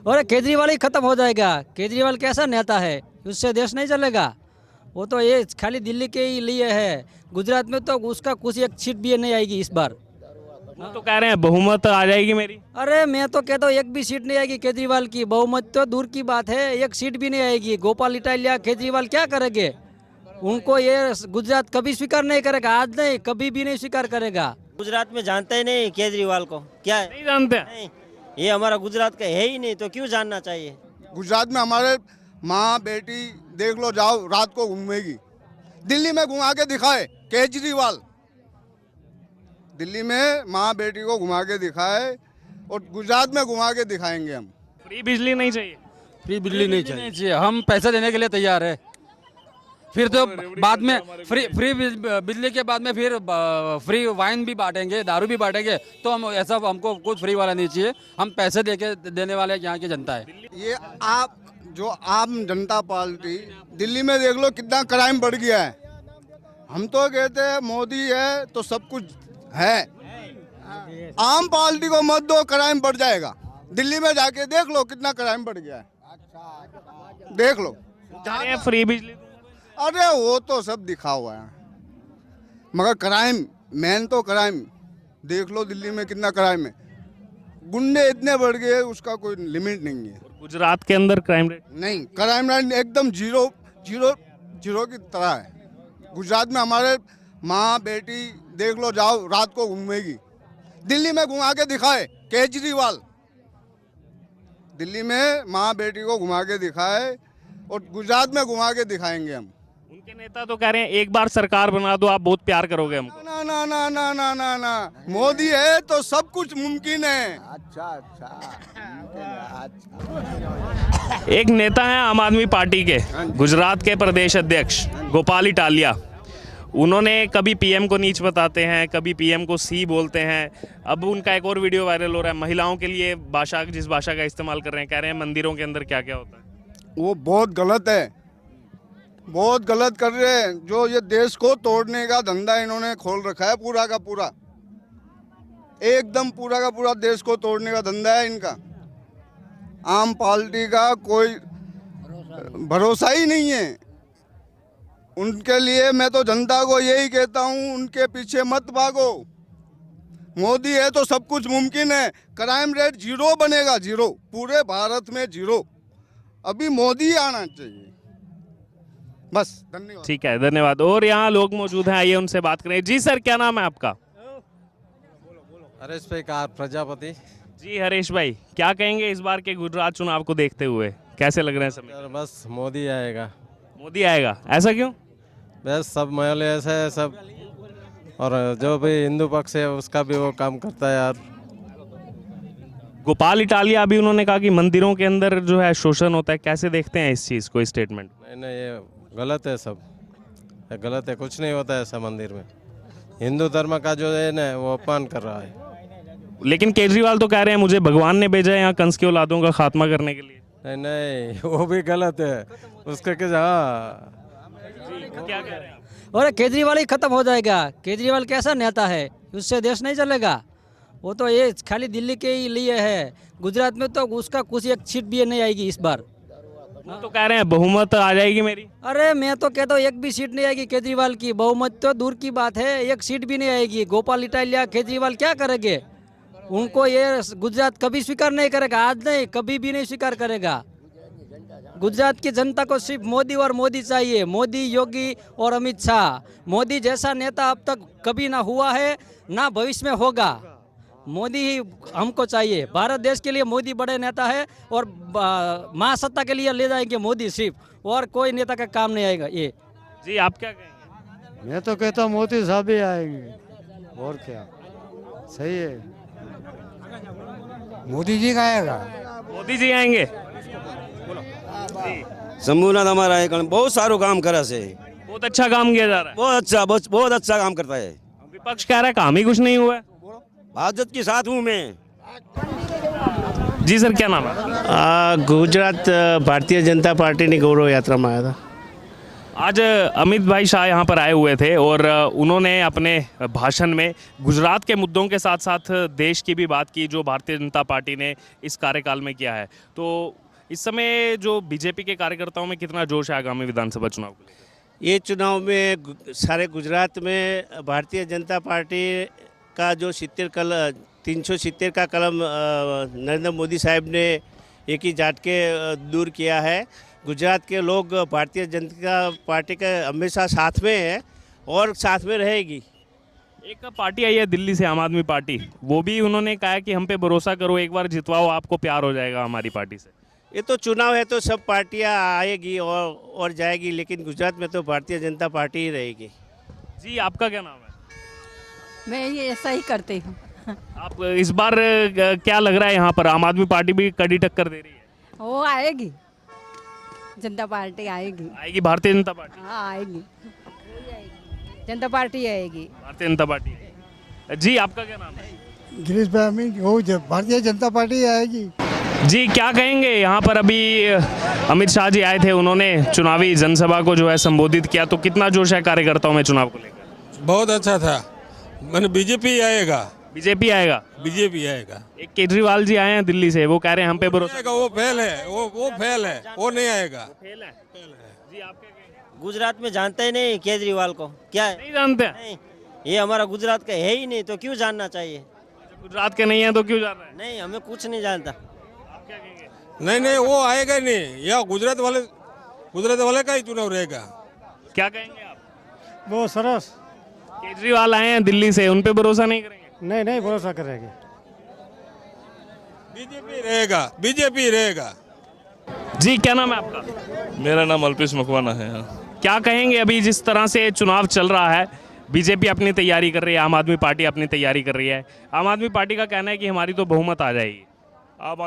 और केजरीवाल ही खत्म हो जाएगा। केजरीवाल कैसा नेता है, उससे देश नहीं चलेगा। वो तो ये खाली दिल्ली के ही लिए है। गुजरात में तो उसका कुछ एक सीट भी नहीं आएगी इस बार। वो तो कह रहे हैं बहुमत आ जाएगी मेरी। अरे मैं तो कहता हूँ एक भी सीट नहीं आएगी केजरीवाल की। बहुमत तो दूर की बात है, एक सीट भी नहीं आएगी। गोपाल इटालिया केजरीवाल क्या करेंगे? उनको ये गुजरात कभी स्वीकार नहीं करेगा, आज नहीं कभी भी नहीं स्वीकार करेगा। गुजरात में जानते ही नहीं केजरीवाल को क्या है। नहीं जानते हैं। नहीं, ये हमारा गुजरात का है ही नहीं, तो क्यों जानना चाहिए। गुजरात में हमारे माँ बेटी देख लो, जाओ रात को घूमेगी। दिल्ली में घुमा के दिखाए केजरीवाल, दिल्ली में माँ बेटी को घुमा के दिखाए, और गुजरात में घुमा के दिखाएंगे हम। फ्री बिजली नहीं चाहिए। फ्री बिजली नहीं चाहिए। हम पैसे देने के लिए तैयार है। फिर तो बाद में फ्री बिजली के बाद में फिर फ्री वाइन भी बांटेंगे, दारू भी बांटेंगे। तो हम ऐसा, हमको कुछ फ्री वाला नहीं चाहिए। हम पैसे देने वाले यहाँ की जनता है। ये आप जो आम जनता पार्टी, दिल्ली में देख लो कितना क्राइम बढ़ गया है। हम तो कहते हैं मोदी है तो सब कुछ है। आम पार्टी को मत दो, क्राइम बढ़ जाएगा। दिल्ली में जाके देख लो कितना क्राइम बढ़ गया है, देख लो। कह रहे हैं फ्री बिजली। अरे वो तो सब दिखा हुआ है, मगर क्राइम मेन तो क्राइम देख लो। दिल्ली में कितना क्राइम है, गुंडे इतने बढ़ गए, उसका कोई लिमिट नहीं है। गुजरात के अंदर क्राइम रेट नहीं, क्राइम रेट एकदम जीरो जीरो जीरो की तरह है। गुजरात में हमारे माँ बेटी देख लो, जाओ रात को घूमेगी। दिल्ली में घुमा के दिखाए केजरीवाल, दिल्ली में माँ बेटी को घुमा के दिखाए, और गुजरात में घुमा के दिखाएंगे हम। उनके नेता तो कह रहे हैं एक बार सरकार बना दो, आप बहुत प्यार करोगे हमको। ना ना ना ना ना ना ना, मोदी है तो सब कुछ मुमकिन है। एक नेता है आम आदमी पार्टी के, गुजरात के प्रदेश अध्यक्ष गोपाल इटालिया। उन्होंने कभी पीएम को नीच बताते हैं, कभी पीएम को सी बोलते हैं। अब उनका एक और वीडियो वायरल हो रहा है, महिलाओं के लिए भाषा, जिस भाषा का इस्तेमाल कर रहे हैं, कह रहे हैं मंदिरों के अंदर क्या क्या होता है। वो बहुत गलत है, बहुत गलत कर रहे हैं। जो ये देश को तोड़ने का धंधा इन्होंने खोल रखा है, पूरा का पूरा, एकदम पूरा का पूरा देश को तोड़ने का धंधा है इनका। आम पार्टी का कोई भरोसा ही नहीं है उनके लिए। मैं तो जनता को यही कहता हूँ, उनके पीछे मत भागो। मोदी है तो सब कुछ मुमकिन है। क्राइम रेट जीरो बनेगा, जीरो, पूरे भारत में जीरो। अभी मोदी आना चाहिए बस। धन्यवाद। ठीक है, धन्यवाद। और यहाँ लोग मौजूद हैं, आइए उनसे बात करें। जी सर, क्या नाम है आपका? हरेश भाई प्रजापति। जी हरीश भाई, क्या कहेंगे इस बार के गुजरात चुनाव को देखते हुए, कैसे लग रहे हैं समय? यार बस मोदी आएगा। मोदी आएगा, ऐसा क्यों? बस सब महल ऐसा है सब, और जो भी हिंदू पक्ष है उसका भी वो काम करता है यार। गोपाल इटालिया अभी उन्होंने कहा कि मंदिरों के अंदर जो है शोषण होता है, कैसे देखते हैं इस चीज़ को, स्टेटमेंट? नहीं नहीं, ये गलत है सब, ये गलत है। कुछ नहीं होता है ऐसा मंदिर में। हिंदू धर्म का जो है ना वो अपमान कर रहा है। लेकिन केजरीवाल तो कह रहे हैं मुझे भगवान ने भेजा है यहाँ कंस की औलादों का खात्मा करने के लिए। नहीं नहीं, वो भी गलत है उसका क्या। हाँ, क्या कह रहे हैं? और केजरीवाल ही खत्म हो जाएगा। केजरीवाल कैसा नेता है, उससे देश नहीं चलेगा। वो तो ये खाली दिल्ली के ही लिए है। गुजरात में तो उसका कुछ एक सीट भी नहीं आएगी इस बार। वो तो कह रहे हैं बहुमत आ जाएगी मेरी। अरे मैं तो कहता हूँ एक भी सीट नहीं आएगी केजरीवाल की। बहुमत तो दूर की बात है, एक सीट भी नहीं आएगी। गोपाल इटालिया केजरीवाल क्या करेंगे? उनको ये गुजरात कभी स्वीकार नहीं करेगा, आज नहीं कभी भी नहीं स्वीकार करेगा। गुजरात की जनता को सिर्फ मोदी और मोदी चाहिए, मोदी, योगी और अमित शाह। मोदी जैसा नेता अब तक कभी ना हुआ है, ना भविष्य में होगा। मोदी ही हमको चाहिए। भारत देश के लिए मोदी बड़े नेता है, और महासत्ता के लिए ले जाएंगे मोदी सिर्फ, और कोई नेता का काम नहीं आएगा ये। जी आप क्या कहेंगे? मैं तो कहता हूँ मोदी साहब ही आएंगे, और क्या। सही है, मोदी जी का आएगा। मोदी जी आएंगे। शंभुनाथ हमारा एक बहुत सारो काम करे से, बहुत अच्छा काम किया जा रहा है। बहुत अच्छा काम करता है। विपक्ष कह रहा है काम ही कुछ नहीं हुआ है। भाजपा के साथ हूँ मैं। जी सर, क्या नाम है? गुजरात भारतीय जनता पार्टीની ગૌરવ યાત્રામાં આવ્યા હતા। आज अमित भाई शाह यहाँ पर आए हुए थे और उन्होंने अपने भाषण में गुजरात के मुद्दों के साथ साथ देश की भी बात की जो भारतीय जनता पार्टी ने इस कार्यकाल में किया है। तो इस समय जो बीजेपी के कार्यकर्ताओं में कितना जोश है आगामी विधानसभा चुनाव को लेकर? ये चुनाव में सारे गुजरात में भारतीय जनता पार्टी का जो 370 का कलम नरेंद्र मोदी साहब ने एक ही झटके दूर किया है। गुजरात के लोग भारतीय जनता पार्टी के हमेशा साथ में है और साथ में रहेगी। एक पार्टी आई है दिल्ली से, आम आदमी पार्टी, वो भी उन्होंने कहा है कि हम पे भरोसा करो, एक बार जितवाओ, आपको प्यार हो जाएगा हमारी पार्टी से। ये तो चुनाव है तो सब पार्टियां आएगी और जाएगी, लेकिन गुजरात में तो भारतीय जनता पार्टी ही रहेगी। जी आपका क्या नाम है? मैं ये ऐसा ही करती हूँ। आप इस बार क्या लग रहा है यहाँ पर आम आदमी पार्टी भी कड़ी टक्कर दे रही है? वो आएगी, जनता पार्टी आएगी। आएगी भारतीय जनता पार्टी? हाँ आएगी, जनता पार्टी आएगी। भारतीय जनता पार्टी। जी आपका क्या नाम है? गिरीश भाई वो भारतीय जनता पार्टी आएगी। जी क्या कहेंगे, यहाँ पर अभी अमित शाह जी आए थे, उन्होंने चुनावी जनसभा को जो है संबोधित किया, तो कितना जोश है कार्यकर्ताओं में चुनाव को लेकर? बहुत अच्छा था। मैंने बीजेपी आएगा। बीजेपी आएगा? बीजेपी आएगा। एक केजरीवाल जी आए हैं दिल्ली से, वो कह रहे हैं हम पे भरोसा। आएगा, वो फेल है, वो फेल है, वो नहीं आएगा। फेल है? जी आप क्या कहेंगे? गुजरात में जानते ही नहीं केजरीवाल को, क्या है? नहीं जानते हैं? नहीं, ये हमारा गुजरात का है ही नहीं, तो क्यों जानना चाहिए? गुजरात के नहीं है तो क्यों जान रहे हैं? नहीं, हमें कुछ नहीं जानता। आप क्या कहेंगे? नहीं वो आएगा ही नहीं। यह गुजरात वाले का ही चुनाव रहेगा। क्या कहेंगे आप? वो सरस केजरीवाल आए हैं दिल्ली से, उन पे भरोसा नहीं करेंगे? नहीं भरोसा करेंगे। बीजेपी रहेगा। जी क्या नाम है आपका? मेरा नाम अल्पेश मकवाना है। क्या कहेंगे अभी जिस तरह से चुनाव चल रहा है, बीजेपी अपनी तैयारी कर रही है, आम आदमी पार्टी अपनी तैयारी कर रही है। आम आदमी पार्टी का कहना है कि हमारी तो बहुमत आ जाएगी। आम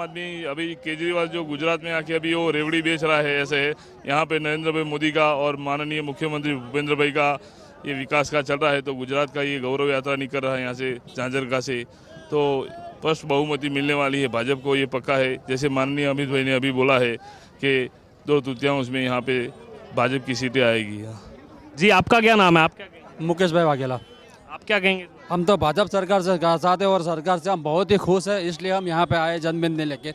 आदमी अभी केजरीवाल जो गुजरात में आके अभी वो रेवड़ी बेच रहा है, ऐसे है यहाँ पे नरेंद्र भाई मोदी का और माननीय मुख्यमंत्री भूपेंद्र भाई का ये विकास का चल रहा है, तो गुजरात का ये गौरव यात्रा निकल रहा है यहाँ से झांझरका से, तो स्पष्ट बहुमति मिलने वाली है भाजपा को, ये पक्का है। जैसे माननीय अमित भाई ने अभी बोला है कि 2/3 में यहाँ पे भाजपा की सीटें आएगी। जी आपका क्या नाम है? आप क्या कहेंगे? मुकेश भाई वाघेला। आप क्या कहेंगे? हम तो भाजपा सरकार से साथ है और सरकार से हम बहुत ही खुश है, इसलिए हम यहाँ पे आए जनबिंदु लेके।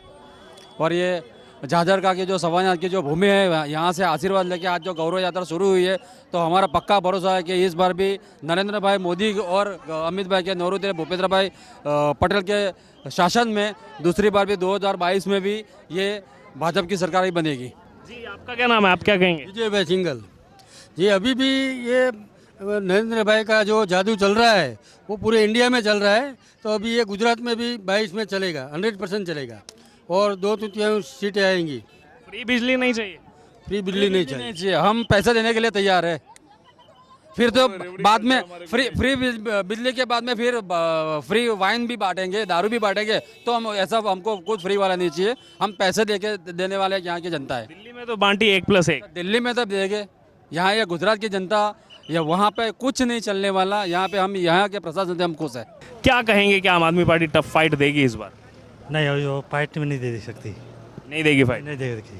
और ये झाझरका की जो सवाना की जो भूमि है, यहाँ से आशीर्वाद लेके आज जो गौरव यात्रा शुरू हुई है, तो हमारा पक्का भरोसा है कि इस बार भी नरेंद्र भाई मोदी और अमित भाई के नेतृत्व भूपेंद्र भाई पटेल के शासन में दूसरी बार भी 2022 में भी ये भाजपा की सरकार ही बनेगी। जी आपका क्या नाम है? आप क्या कहेंगे? विजय भाई सिंगल जी। अभी भी ये नरेंद्र भाई का जो जादू चल रहा है वो पूरे इंडिया में चल रहा है, तो अभी ये गुजरात में भी 22 में चलेगा, 100% चलेगा और 2/3 सीटें आएंगी। फ्री बिजली नहीं चाहिए? फ्री बिजली नहीं चाहिए। हम पैसा देने के लिए तैयार है। फिर तो बाद में फ्री बिजली के बाद में फिर फ्री वाइन भी बांटेंगे, दारू भी बांटेंगे, तो हम ऐसा हमको कुछ फ्री वाला नहीं चाहिए। हम पैसे देने वाले यहाँ की जनता है। दिल्ली में तो बांटी 1+1। दिल्ली में तो देंगे, यहाँ ये गुजरात की जनता या वहाँ पे कुछ नहीं चलने वाला। यहाँ पे हम यहाँ के प्रशासन से हम खुश है। क्या कहेंगे कि आम आदमी पार्टी टफ फाइट देगी इस बार? नहीं, वो फाइट में नहीं दे सकती। नहीं देगी फाइट? नहीं दे सकती।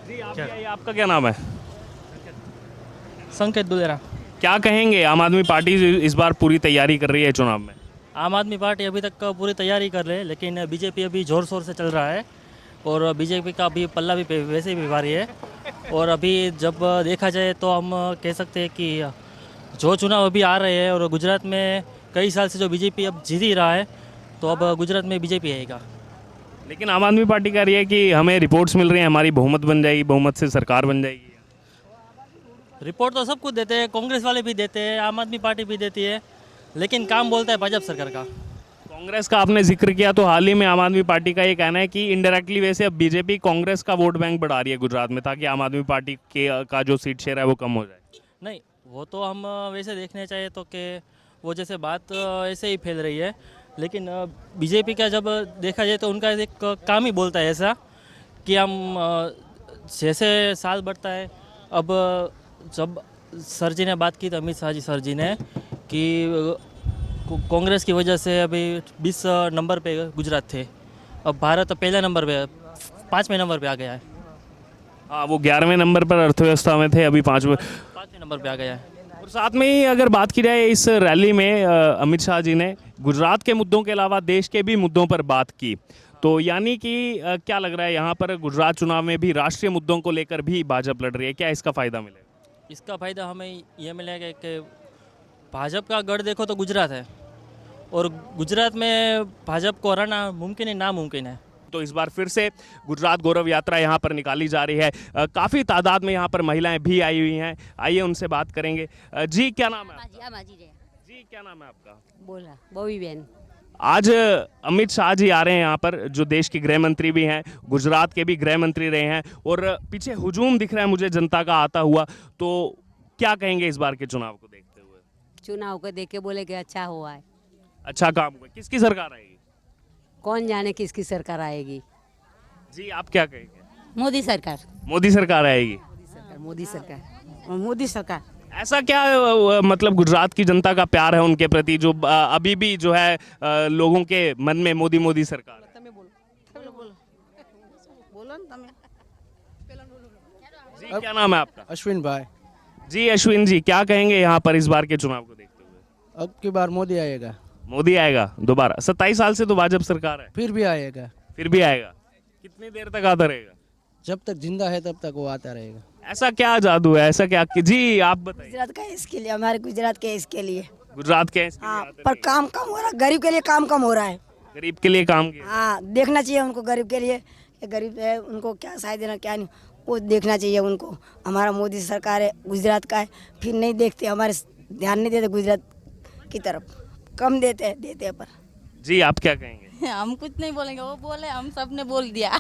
जी आपका क्या नाम है? संकेत दुलेरा। क्या कहेंगे, आम आदमी पार्टी इस बार पूरी तैयारी कर रही है चुनाव में? आम आदमी पार्टी अभी तक पूरी तैयारी कर रहे हैं, लेकिन बीजेपी अभी ज़ोर शोर से चल रहा है और बीजेपी का अभी पल्ला भी वैसे भी भारी है। और अभी जब देखा जाए तो हम कह सकते हैं कि जो चुनाव अभी आ रहे हैं और गुजरात में कई साल से जो बीजेपी अब जीत ही रहा है, तो अब गुजरात में बीजेपी आएगा। लेकिन आम आदमी पार्टी कह रही है कि हमें रिपोर्ट्स मिल रही हैं, हमारी बहुमत बन जाएगी, बहुमत से सरकार बन जाएगी। रिपोर्ट तो सब कुछ देते हैं, कांग्रेस वाले भी देते हैं, आम आदमी पार्टी भी देती है, लेकिन काम बोलता है भाजपा सरकार का। कांग्रेस का आपने जिक्र किया, तो हाल ही में आम आदमी पार्टी का ये कहना है कि इनडायरेक्टली वैसे अब बीजेपी कांग्रेस का वोट बैंक बढ़ा रही है गुजरात में, ताकि आम आदमी पार्टी का जो सीट शेयर है वो कम हो जाए। नहीं, वो तो हम वैसे देखने चाहिए तो कि वो जैसे बात ऐसे ही फैल रही है, लेकिन बीजेपी का जब देखा जाए तो उनका एक काम ही बोलता है ऐसा कि हम जैसे साल बढ़ता है। अब जब सर जी ने बात की, तो अमित शाह जी सर जी ने कि कांग्रेस की वजह से अभी 20 नंबर पे गुजरात थे, अब भारत पहले नंबर पे 5वें नंबर पे आ गया है। हाँ, वो 11वें नंबर पर अर्थव्यवस्था में थे, अभी 5वें नंबर पे आ गया है। और साथ में ही अगर बात की जाए इस रैली में अमित शाह जी ने गुजरात के मुद्दों के अलावा देश के भी मुद्दों पर बात की, तो यानी कि क्या लग रहा है यहाँ पर गुजरात चुनाव में भी राष्ट्रीय मुद्दों को लेकर भी भाजपा लड़ रही है, क्या इसका फायदा मिलेगा? इसका फ़ायदा हमें ये मिलेगा कि भाजपा का गढ़ देखो तो गुजरात है, और गुजरात में भाजपा को हराना मुमकिन है, नामुमकिन है। तो इस बार फिर से गुजरात गौरव यात्रा यहाँ पर निकाली जा रही है। काफ़ी तादाद में यहाँ पर महिलाएं भी आई हुई हैं, आइए उनसे बात करेंगे। जी क्या नाम है आपका? जी क्या नाम है आपका? बोला बॉबी बहन। आज अमित शाह जी आ रहे हैं यहाँ पर, जो देश के गृह मंत्री भी हैं, गुजरात के भी गृह मंत्री रहे हैं, और पीछे हुजूम दिख रहा है मुझे जनता का आता हुआ, तो क्या कहेंगे इस बार के चुनाव को देखते हुए? चुनाव को देख के बोले कि अच्छा हुआ है। अच्छा काम हुआ। किसकी सरकार आएगी? कौन जाने किसकी सरकार आएगी। जी आप क्या कहेंगे? मोदी सरकार। मोदी सरकार आएगी। मोदी सरकार। मोदी सरकार। ऐसा क्या मतलब गुजरात की जनता का प्यार है उनके प्रति, जो अभी भी जो है लोगों के मन में मोदी मोदी सरकार है? जी क्या नाम है आपका? अश्विन भाई। जी अश्विन जी, क्या कहेंगे यहाँ पर इस बार के चुनाव को देखते हुए? अब की बार मोदी आएगा। मोदी आएगा दोबारा? 27 साल से तो भाजपा सरकार है। फिर भी आएगा। फिर भी आएगा? कितनी देर तक आता रहेगा? जब तक जिंदा है तब तक वो आता रहेगा। ऐसा क्या जादू है, ऐसा क्या? जी आप बताइए। गुजरात का इसके लिए, हमारे गुजरात के इसके लिए। गुजरात के इसके लिए हाँ, आते पर रहेगा। काम कम हो रहा है, गरीब के लिए काम कम हो रहा है। गरीब के लिए काम किया। हाँ, देखना चाहिए उनको गरीब के लिए, ये गरीब है उनको क्या सहायता देना क्या नहीं, वो देखना चाहिए उनको। हमारा मोदी सरकार है, गुजरात का है, फिर नहीं देखते, हमारे ध्यान नहीं देते गुजरात की तरफ, कम देते हैं पर। जी आप क्या कहेंगे? हम कुछ नहीं बोलेंगे, वो बोले हम सब ने बोल दिया।